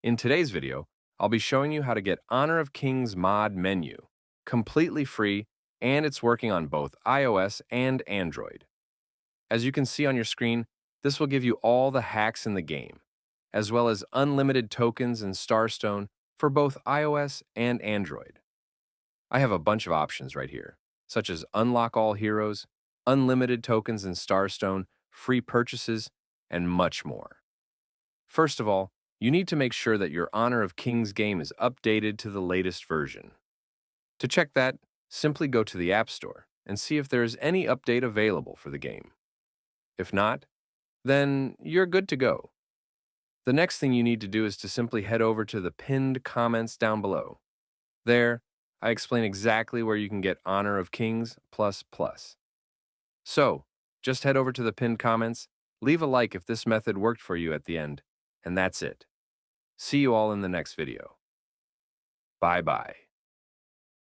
In today's video, I'll be showing you how to get Honor of Kings mod menu, completely free, and it's working on both iOS and Android. As you can see on your screen, this will give you all the hacks in the game, as well as unlimited tokens and Starstone for both iOS and Android. I have a bunch of options right here, such as unlock all heroes, unlimited tokens and Starstone, free purchases, and much more. First of all, you need to make sure that your Honor of Kings game is updated to the latest version. To check that, simply go to the App Store and see if there is any update available for the game. If not, then you're good to go. The next thing you need to do is to simply head over to the pinned comments down below. There, I explain exactly where you can get Honor of Kings plus plus. So, just head over to the pinned comments, leave a like if this method worked for you at the end, and that's it. See you all in the next video. Bye-bye.